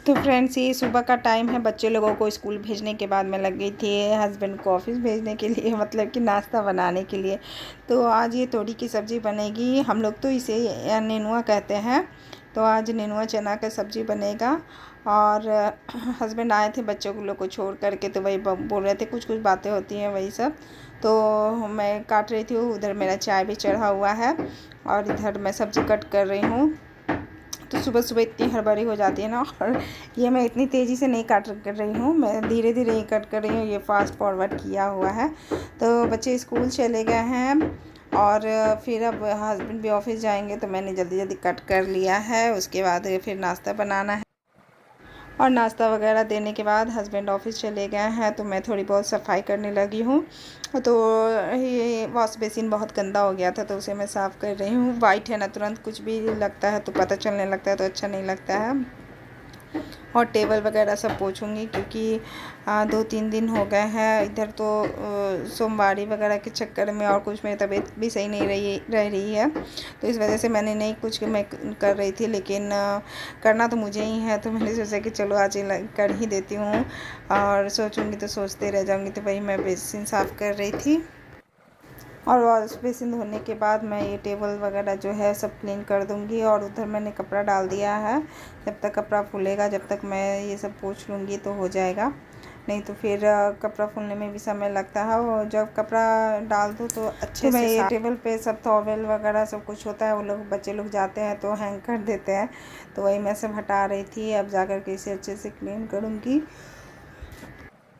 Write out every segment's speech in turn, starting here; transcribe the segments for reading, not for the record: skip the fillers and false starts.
तो फ्रेंड्स, ये सुबह का टाइम है। बच्चे लोगों को स्कूल भेजने के बाद मैं लग गई थी हस्बैंड को ऑफिस भेजने के लिए, मतलब कि नाश्ता बनाने के लिए। तो आज ये तोरी की सब्ज़ी बनेगी। हम लोग तो इसे नेनुआ कहते हैं। तो आज नेनुआ चना का सब्ज़ी बनेगा। और हस्बैंड आए थे बच्चों लोग को छोड़ करके, तो वही बोल रहे थे कुछ कुछ बातें होती हैं वही सब। तो मैं काट रही थी, उधर मेरा चाय भी चढ़ा हुआ है और इधर मैं सब्ज़ी कट कर रही हूँ। तो सुबह सुबह इतनी हड़बड़ी हो जाती है ना। और ये मैं इतनी तेज़ी से नहीं काट कर रही हूँ, मैं धीरे धीरे ही कट कर रही हूँ। ये फास्ट फॉरवर्ड किया हुआ है। तो बच्चे स्कूल चले गए हैं और फिर अब हस्बैंड भी ऑफिस जाएंगे, तो मैंने जल्दी जल्दी कट कर लिया है। उसके बाद फिर नाश्ता बनाना है और नाश्ता वगैरह देने के बाद हस्बैंड ऑफिस चले गए हैं, तो मैं थोड़ी बहुत सफाई करने लगी हूँ। तो ये वॉश बेसिन बहुत गंदा हो गया था, तो उसे मैं साफ़ कर रही हूँ। वाइट है ना, तुरंत कुछ भी लगता है तो पता चलने लगता है, तो अच्छा नहीं लगता है। और टेबल वगैरह सब पोंछूँगी, क्योंकि 2-3 दिन हो गए हैं इधर तो सोमवारी वगैरह के चक्कर में और कुछ मेरी तबीयत भी सही नहीं रह रही है। तो इस वजह से मैंने नहीं कुछ मैं कर रही थी, लेकिन करना तो मुझे ही है। तो मैंने सोचा कि चलो आज कर ही देती हूँ, और सोचूँगी तो सोचते रह जाऊँगी। तो वही मैं बेसिन साफ़ कर रही थी। और वॉश बेसिन धोने के बाद मैं ये टेबल वगैरह जो है सब क्लीन कर दूँगी। और उधर मैंने कपड़ा डाल दिया है। जब तक कपड़ा फूलेगा, जब तक मैं ये सब पोंछ लूँगी तो हो जाएगा। नहीं तो फिर कपड़ा फूलने में भी समय लगता है। और जब कपड़ा डाल दो तो अच्छे से ये टेबल पे सब टॉवेल वगैरह सब कुछ होता है, वो लोग बच्चे लोग जाते हैं तो हैंग कर देते हैं। तो वही मैं सब हटा रही थी। अब जाकर के इसे अच्छे से क्लीन करूँगी।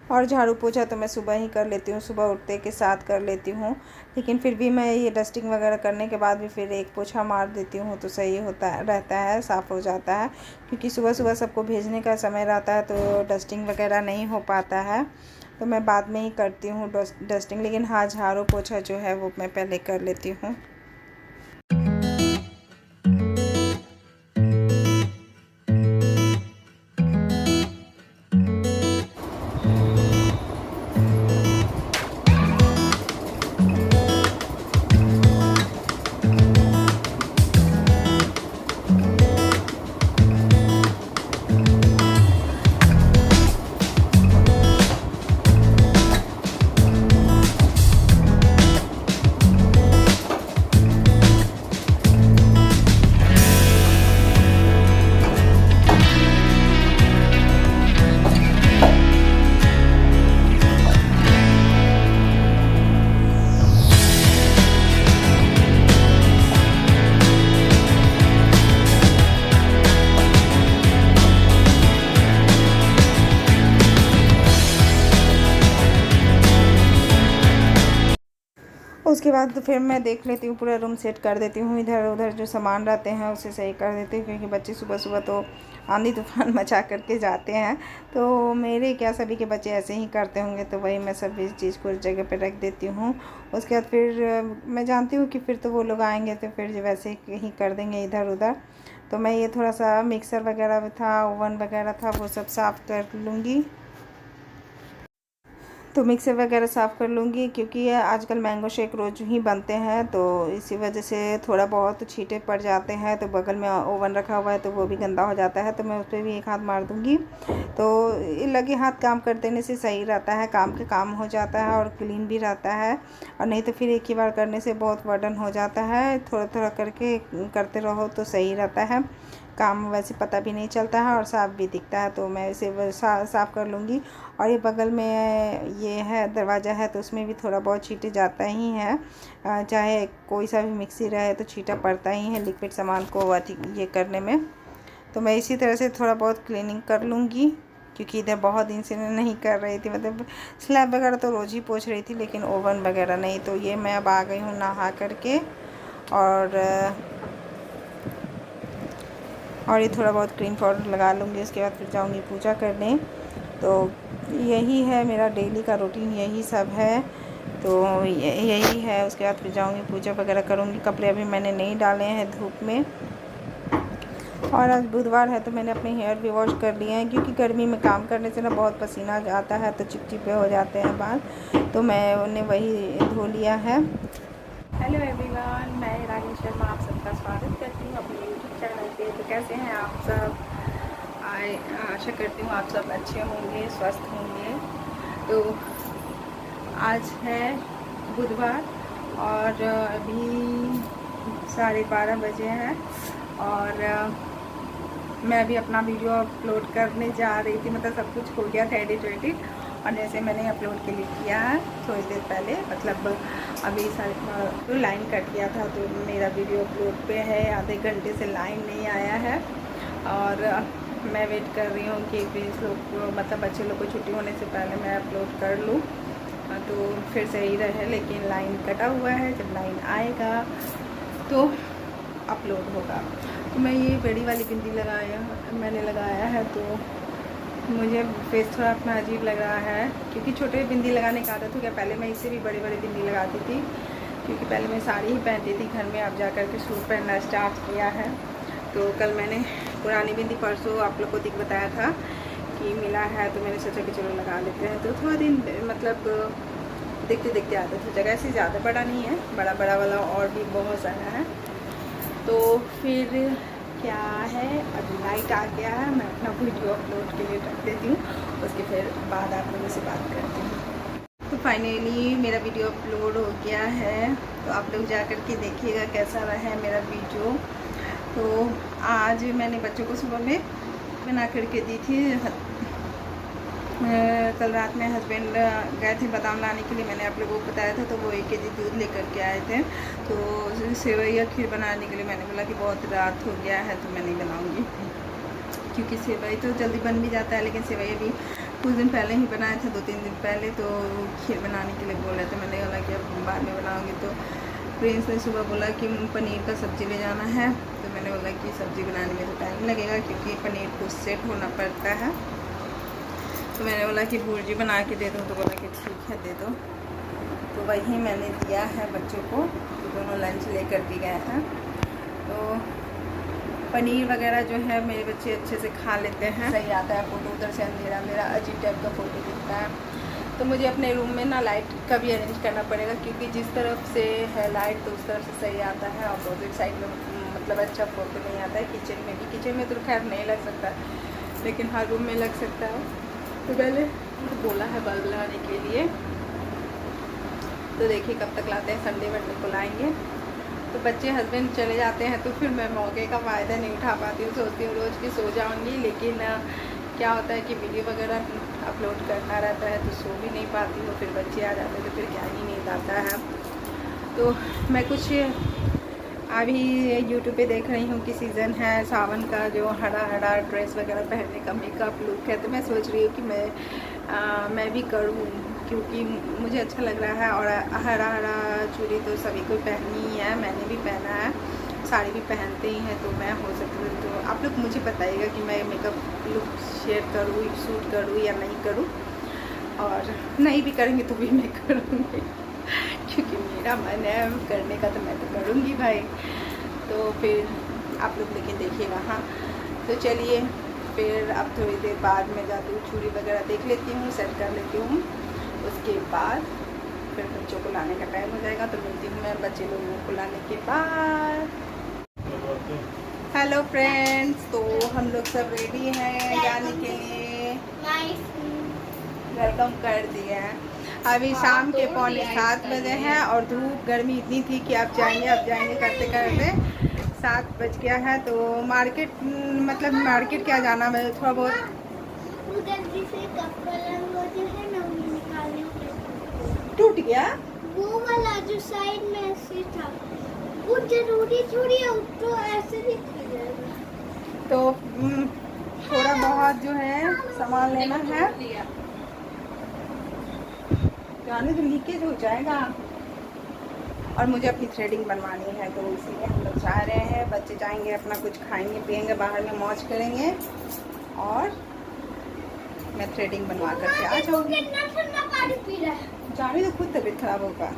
और झाड़ू पोछा तो मैं सुबह ही कर लेती हूँ, सुबह उठते के साथ कर लेती हूँ। लेकिन फिर भी मैं ये डस्टिंग वगैरह करने के बाद भी फिर एक पोछा मार देती हूँ, तो सही होता रहता है, साफ़ हो जाता है। क्योंकि सुबह सुबह सबको भेजने का समय रहता है, तो डस्टिंग वगैरह नहीं हो पाता है। तो मैं बाद में ही करती हूँ डस्टिंग। लेकिन हाँ, झाड़ू पोछा जो है वो मैं पहले कर लेती हूँ। उसके बाद तो फिर मैं देख लेती हूँ, पूरा रूम सेट कर देती हूँ। इधर उधर जो सामान रहते हैं उसे सही कर देती हूँ, क्योंकि बच्चे सुबह सुबह तो आंधी तूफान मचा करके जाते हैं। तो मेरे क्या, सभी के बच्चे ऐसे ही करते होंगे। तो वही मैं सभी चीज़ को जगह पे रख देती हूँ। उसके बाद फिर मैं जानती हूँ कि फिर तो वो लोग आएंगे तो फिर वैसे ही कर देंगे इधर उधर। तो मैं ये थोड़ा सा मिक्सर वगैरह था, ओवन वगैरह था, वो सब साफ़ कर लूँगी। तो मिक्सर वगैरह साफ़ कर लूँगी, क्योंकि आजकल मैंगो शेक रोज़ ही बनते हैं, तो इसी वजह से थोड़ा बहुत छींटे पड़ जाते हैं। तो बगल में ओवन रखा हुआ है तो वो भी गंदा हो जाता है, तो मैं उस पर भी एक हाथ मार दूँगी। तो लगे हाथ काम कर देने से सही रहता है, काम के काम हो जाता है और क्लीन भी रहता है। और नहीं तो फिर एक ही बार करने से बहुत बर्डन हो जाता है। थोड़ा थोड़ा करके करते रहो तो सही रहता है, काम वैसे पता भी नहीं चलता है और साफ़ भी दिखता है। तो मैं इसे साफ़ कर लूँगी। और ये बगल में ये है दरवाज़ा है, तो उसमें भी थोड़ा बहुत छींटे जाता ही है। चाहे कोई सा भी मिक्सी रहे तो छींटा पड़ता ही है लिक्विड सामान को ये करने में। तो मैं इसी तरह से थोड़ा बहुत क्लीनिंग कर लूँगी, क्योंकि इधर बहुत दिन से नहीं कर रही थी। मतलब स्लैब वगैरह तो रोज़ ही पोंछ रही थी, लेकिन ओवन वगैरह नहीं। तो ये मैं अब आ गई हूँ नहा करके। और ये थोड़ा बहुत क्रीम पाउडर लगा लूँगी। उसके बाद फिर जाऊँगी पूजा करने। तो यही है मेरा डेली का रूटीन, यही सब है। तो यही है। उसके बाद फिर जाऊँगी पूजा वगैरह करूँगी। कपड़े अभी मैंने नहीं डाले हैं धूप में। और आज बुधवार है तो मैंने अपने हेयर भी वॉश कर लिए हैं, क्योंकि गर्मी में काम करने से ना बहुत पसीना आता है, तो चिपचिपे हो जाते हैं बाल। तो मैं उन्हें वही धो लिया है। हेलो एवरीवन, मैं रागिनी शर्मा आप सबका स्वागत करती हूँ अपने यूट्यूब चैनल पे। तो कैसे हैं आप सब? आशा आशा करती हूँ आप सब अच्छे होंगे, स्वस्थ होंगे। तो आज है बुधवार और अभी 12:30 बजे हैं और मैं अभी अपना वीडियो अपलोड करने जा रही थी। मतलब सब कुछ हो गया था एडिट और जैसे मैंने अपलोड के लिए किया है थोड़ी देर पहले, मतलब अभी तो लाइन कट गया था तो मेरा वीडियो अपलोड पे है। आधे घंटे से लाइन नहीं आया है और मैं वेट कर रही हूँ कि प्लीज़ लोग मतलब बच्चे लोग को छुट्टी होने से पहले मैं अपलोड कर लूँ तो फिर सही रहे। लेकिन लाइन कटा हुआ है, जब लाइन आएगा तो अपलोड होगा। तो मैं ये बड़ी वाली बिंदी मैंने लगाया है तो मुझे फेस थोड़ा अपना अजीब लग रहा है क्योंकि छोटे बिंदी लगाने का आदत हो गया। पहले मैं इससे भी बड़ी बड़ी बिंदी लगाती थी क्योंकि पहले मैं साड़ी ही पहनती थी घर में, अब जा कर के सूट पहनना स्टार्ट किया है। तो कल मैंने पुरानी बिंदी परसों आप लोग को बताया था कि मिला है तो मैंने सोचा कि चलो लगा लेते हैं। तो थोड़ा दिन मतलब देखते देखते आदत हो जाएगा। ऐसे ज़्यादा बड़ा नहीं है, बड़ा बड़ा वाला और भी बहुत सारा है। तो फिर क्या है, अभी लाइट आ गया है, मैं अपना वीडियो अपलोड के लिए रख देती हूँ, उसके फिर बाद आप लोगों से बात करती हूँ। तो फाइनली मेरा वीडियो अपलोड हो गया है तो आप लोग जा कर के देखिएगा कैसा रहा है मेरा वीडियो। तो आज मैंने बच्चों को सुबह में बना करके दी थी। कल रात में हस्बैंड गए थे बादाम लाने के लिए, मैंने आप लोगों को बताया था। तो वो 1 केजी दूध लेकर के आए थे तो सेवई या खीर बनाने के लिए मैंने बोला कि बहुत रात हो गया है तो मैं नहीं बनाऊंगी क्योंकि सेवई तो जल्दी बन भी जाता है, लेकिन सेवई अभी कुछ दिन पहले ही बनाया था, 2-3 दिन पहले। तो खीर बनाने के लिए बोला तो मैंने बोला कि अब बाद में बनाऊँगी। तो प्रिंस ने सुबह बोला कि पनीर का सब्ज़ी ले जाना है तो मैंने बोला कि सब्ज़ी बनाने में तो टाइम लगेगा क्योंकि पनीर को सेट होना पड़ता है। तो मैंने बोला कि भुर्जी बना के दे दूँ, तो बोला कि ठीक है दे दो। तो वही मैंने दिया है बच्चों को, तो दोनों लंच लेकर भी गए हैं। तो पनीर वगैरह जो है मेरे बच्चे अच्छे से खा लेते हैं, सही आता है। फ़ोटो उधर से अंधेरा मेरा अजीब टाइप का फ़ोटो दिखता है। तो मुझे अपने रूम में ना लाइट का भी अरेंज करना पड़ेगा क्योंकि जिस तरफ से है लाइट तो उस तरफ से सही आता है, अपोजिट साइड में मतलब अच्छा फ़ोटो नहीं आता है। किचन में तो खैर नहीं लग सकता, लेकिन हर रूम में लग सकता है। तो पहले बोला है बल्ब लगाने के लिए, तो देखिए कब तक लाते हैं। संडे वनडे को लाएंगे। तो बच्चे हस्बैंड चले जाते हैं तो फिर मैं मौके का फ़ायदा नहीं उठा पाती हूँ। सोचती हूँ रोज़ की सो जाऊँगी, लेकिन क्या होता है कि वीडियो वगैरह अपलोड करना रहता है तो सो भी नहीं पाती हूँ। फिर बच्चे आ जाते हैं तो फिर क्या ही नहीं आता है। तो मैं कुछ अभी यूट्यूब पे देख रही हूँ कि सीज़न है सावन का, जो हरा हरा ड्रेस वगैरह पहनने का मेकअप लुक है। तो मैं सोच रही हूँ कि मैं भी करूँ क्योंकि मुझे अच्छा लग रहा है। और हरा हरा चूड़ी तो सभी को पहनी ही है, मैंने भी पहना है, साड़ी भी पहनते ही हैं। तो मैं हो सकती हूँ तो आप लोग मुझे बताइएगा कि मैं मेकअप लुक शेयर करूँ, शूट करूँ या नहीं करूँ। और नहीं भी करेंगे तो भी मैं करूँगी क्योंकि मेरा मन है करने का, तो मैं तो करूँगी भाई। तो फिर आप लोग लेकिन देखिएगा। हाँ तो चलिए फिर अब थोड़ी देर बाद में जाती हूँ, चूड़ी वगैरह देख लेती हूँ, सेट कर लेती हूँ। उसके बाद फिर बच्चों को लाने का टाइम हो जाएगा तो मिलती हूँ मैं बच्चे लोगों को लाने के बाद। हेलो फ्रेंड्स, तो हम लोग सब रेडी हैं जाने के लिए, वेलकम कर दिए हैं। अभी शाम के 6:45 बजे हैं और धूप गर्मी इतनी थी कि अब जाएंगे करते करते 7 बज गया है। तो मार्केट मतलब मार्केट क्या जाना, मैं थोड़ा बहुत टूट गया वो वाला जो साइड में ऐसे था वो जरूरी थोड़ी है, तो ऐसे भी तो थोड़ा बहुत जो है सामान लेना है, जाने तो लीकेज हो जाएगा। और मुझे अपनी थ्रेडिंग बनवानी है तो इसलिए हम लोग जा रहे हैं। बच्चे जाएंगे अपना कुछ खाएंगे पिएंगे, बाहर में मौज करेंगे और मैं थ्रेडिंग बनवा करके आ जाऊँगी। जाने तो खुद तबीयत खराब होगा।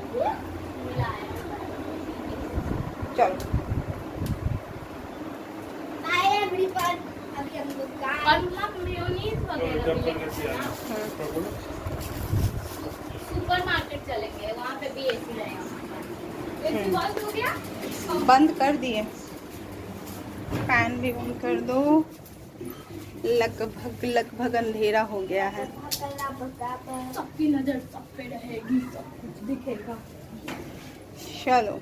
चलो सुपर मार्केट चलेंगे, वहाँ पे भी एसी रहेगा। हो गया बंद कर दिए, फैन भी बंद कर दो। लगभग अंधेरा हो गया है। सबकी नजर सब पे रहेगी, सब कुछ दिखेगा। चलो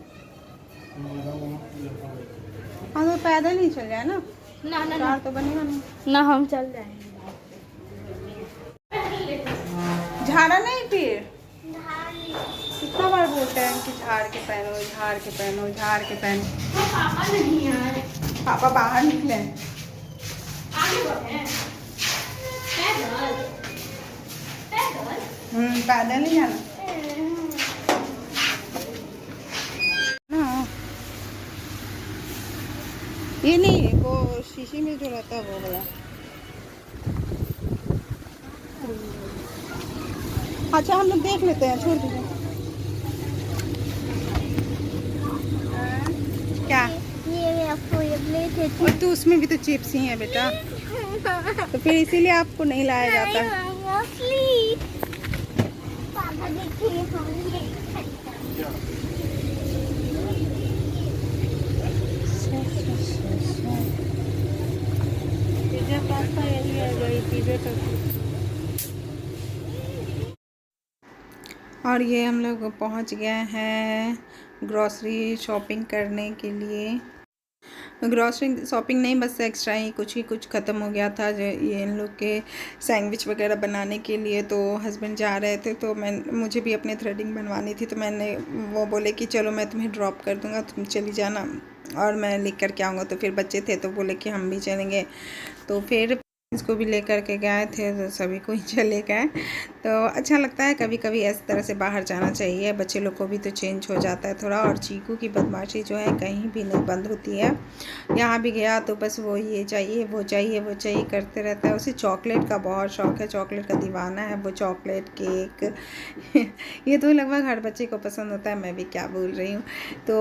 हाँ तो पैदल ही चल जाए ना, ना कार तो बनेगा नहीं। ना हम चल जाएंगे। झाड़ा नहीं फिर कितना बार बोलते हैं कि झाड़ के पहनो, झाड़ के पहनो, झाड़ के पहनो। पापा नहीं आए, पापा बाहर निकले। आगे बढ़े पैदल पैदल पैदल ही जाना ना। ये नहीं, वो शीशी में जो रहता है वो वाला। अच्छा हम लोग देख लेते हैं, छोड़ दीजिए। क्या ये आपको ये प्लेट है। और तो उसमें भी तो चिप्स ही है बेटा, तो फिर इसीलिए आपको नहीं लाया जाता। पापा देखिए पिज्जा पास्ता यही आ गई पिज्जा का। और ये हम लोग पहुंच गए हैं ग्रॉसरी शॉपिंग करने के लिए। ग्रॉसरी शॉपिंग नहीं, बस एक्स्ट्रा ही कुछ ख़त्म हो गया था। जो ये इन लोग के सैंडविच वगैरह बनाने के लिए, तो हस्बैंड जा रहे थे, तो मुझे भी अपने थ्रेडिंग बनवानी थी, तो मैंने वो बोले कि चलो मैं तुम्हें ड्रॉप कर दूँगा, तुम चली जाना और मैं लेकर कर के आऊँगा। तो फिर बच्चे थे तो बोले कि हम भी चलेंगे, तो फिर इसको भी लेकर के गए थे, तो सभी को ही चले गए। तो अच्छा लगता है कभी कभी इस तरह से बाहर जाना चाहिए, बच्चे लोग को भी तो चेंज हो जाता है थोड़ा। और चीकू की बदमाशी जो है कहीं भी नहीं बंद होती है। यहाँ भी गया तो बस वो ये चाहिए वो चाहिए वो चाहिए करते रहता है। उसे चॉकलेट का बहुत शौक़ है, चॉकलेट का दीवाना है वो, चॉकलेट केक ये तो लगभग हर बच्चे को पसंद होता है, मैं भी क्या बोल रही हूँ। तो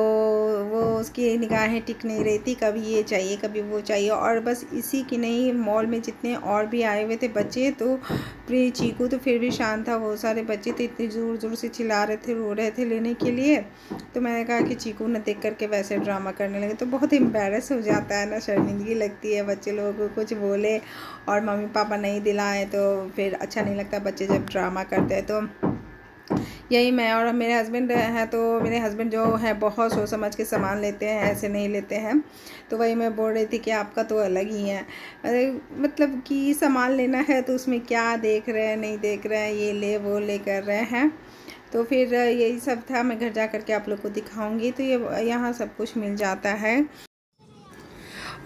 वो उसकी निगाहें टिक नहीं रहती, कभी ये चाहिए कभी वो चाहिए। और बस इसी की नहीं, मॉल में जितने और भी आए हुए थे बच्चे, तो प्री चीकू तो फिर भी शांत था, वो सारे बच्चे तो इतनी ज़ोर ज़ोर से चिल्ला रहे थे, रो रहे थे लेने के लिए। तो मैंने कहा कि चीकू ने देख करके वैसे ड्रामा करने लगे, तो बहुत एम्बैरस हो जाता है ना, शर्मिंदगी लगती है। बच्चे लोगों को कुछ बोले और मम्मी पापा नहीं दिलाए तो फिर अच्छा नहीं लगता, बच्चे जब ड्रामा करते हैं। तो यही मैं और मेरे हस्बैंड हैं, तो मेरे हस्बैंड जो है बहुत सोच समझ के सामान लेते हैं, ऐसे नहीं लेते हैं। तो वही मैं बोल रही थी कि आपका तो अलग ही है, मतलब कि सामान लेना है तो उसमें क्या देख रहे हैं नहीं देख रहे हैं, ये ले वो ले कर रहे हैं। तो फिर यही सब था, मैं घर जा कर के आप लोग को दिखाऊंगी। तो ये यहाँ सब कुछ मिल जाता है।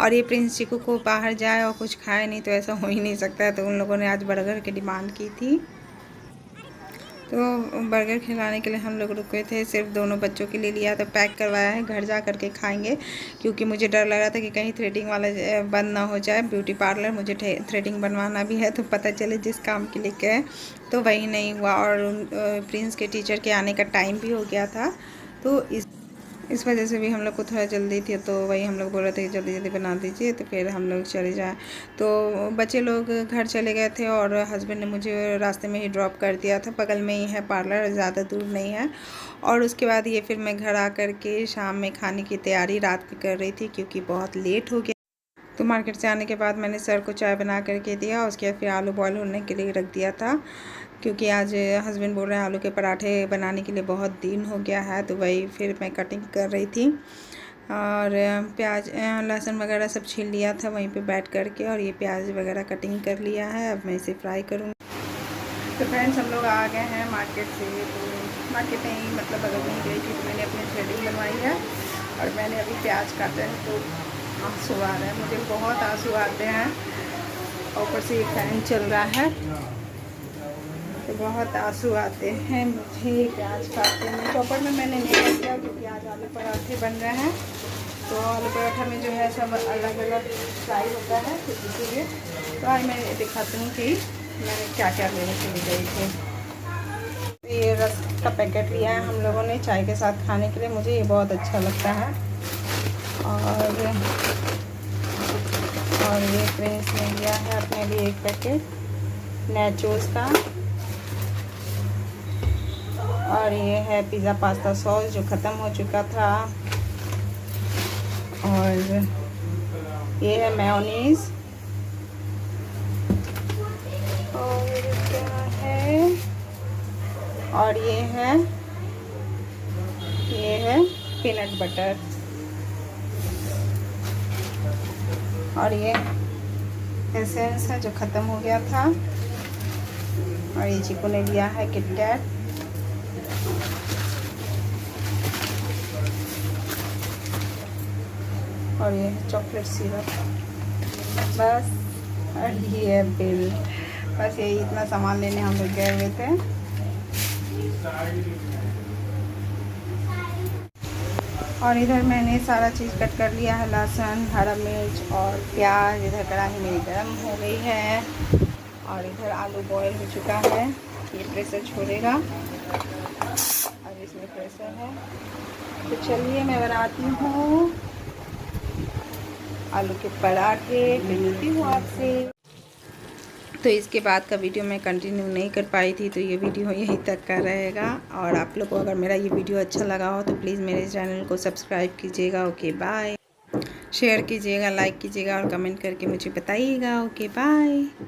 और ये प्रिंस चीकू को बाहर जाए और कुछ खाए नहीं तो ऐसा हो ही नहीं सकता है। तो उन लोगों ने आज बर्गर की डिमांड की थी, तो बर्गर खिलाने के लिए हम लोग रुके थे। सिर्फ दोनों बच्चों के लिए लिया, तो पैक करवाया है, घर जा कर के खाएंगे। क्योंकि मुझे डर लग रहा था कि कहीं थ्रेडिंग वाला बंद ना हो जाए, ब्यूटी पार्लर मुझे थ्रेडिंग बनवाना भी है, तो पता चले जिस काम के लिए गए तो वही नहीं हुआ। और प्रिंस के टीचर के आने का टाइम भी हो गया था, तो इस वजह से भी हम लोग को थोड़ा जल्दी थी। तो वही हम लोग बोल रहे थे कि जल्दी जल्दी बना दीजिए, तो फिर हम लोग चले जाएँ। तो बच्चे लोग घर चले गए थे और हस्बैंड ने मुझे रास्ते में ही ड्रॉप कर दिया था, बगल में ही है पार्लर, ज़्यादा दूर नहीं है। और उसके बाद ये फिर मैं घर आकर के शाम में खाने की तैयारी रात की कर रही थी, क्योंकि बहुत लेट हो गया। तो मार्केट से आने के बाद मैंने सर को चाय बना करके दिया, उसके बाद फिर आलू बॉयल होने के लिए रख दिया था, क्योंकि आज हस्बैंड बोल रहे हैं आलू के पराठे बनाने के लिए बहुत दिन हो गया है। तो वही फिर मैं कटिंग कर रही थी और प्याज लहसुन वगैरह सब छील लिया था वहीं पे बैठ करके, और ये प्याज वगैरह कटिंग कर लिया है। अब मैं इसे फ्राई करूँगी। तो फ्रेंड्स हम लोग आ गए हैं मार्केट से, तो मार्केट नहीं मतलब बगल में ही गई थी, तो मैंने अपनी थ्रेडिंग बनवाई है और मैंने अभी प्याज काटा है। तो आंसू आ रहे हैं, मुझे बहुत आंसू आते हैं, ऊपर से फैन चल रहा है तो बहुत आंसू आते हैं मुझे प्याज काटते में। चॉपर में मैंने नहीं रख दिया क्योंकि आज आलू पराठे बन रहे हैं, तो आलू पराठा में जो है सब अलग अलग फ्राई होता है, तो इसीलिए तो आज मैं दिखाती हूँ कि मैंने क्या क्या लेने के लिए गई थी। ये रस का पैकेट लिया है हम लोगों ने चाय के साथ खाने के लिए, मुझे ये बहुत अच्छा लगता है। और ये प्रिंस ने लिया है अपने लिए एक पैकेट नैचोस का, और ये है पिज़्ज़ा पास्ता सॉस जो ख़त्म हो चुका था, और ये है मेयोनीज़, और ये है पीनट बटर, और ये एसेंस है जो ख़त्म हो गया था, और ये चिकू ने लिया है किटकैट, और ये है चॉकलेट सिरप, बस। और ये है बिल। बस यही इतना सामान लेने हम लोग गए हुए थे। और इधर मैंने सारा चीज़ कट कर लिया है, लहसुन, हरा मिर्च और प्याज। इधर कढ़ाई मेरी गर्म हो गई है, और इधर आलू बॉयल हो चुका है, ये प्रेशर छोड़ेगा, अब इसमें प्रेशर है। तो चलिए मैं बनाती हूँ आलू के पराठे, मिलती हूँ आपसे। तो इसके बाद का वीडियो मैं कंटिन्यू नहीं कर पाई थी, तो ये वीडियो यहीं तक का रहेगा। और आप लोग को अगर मेरा ये वीडियो अच्छा लगा हो तो प्लीज़ मेरे चैनल को सब्सक्राइब कीजिएगा। Okay bye. शेयर कीजिएगा, लाइक कीजिएगा और कमेंट करके मुझे बताइएगा। Okay bye.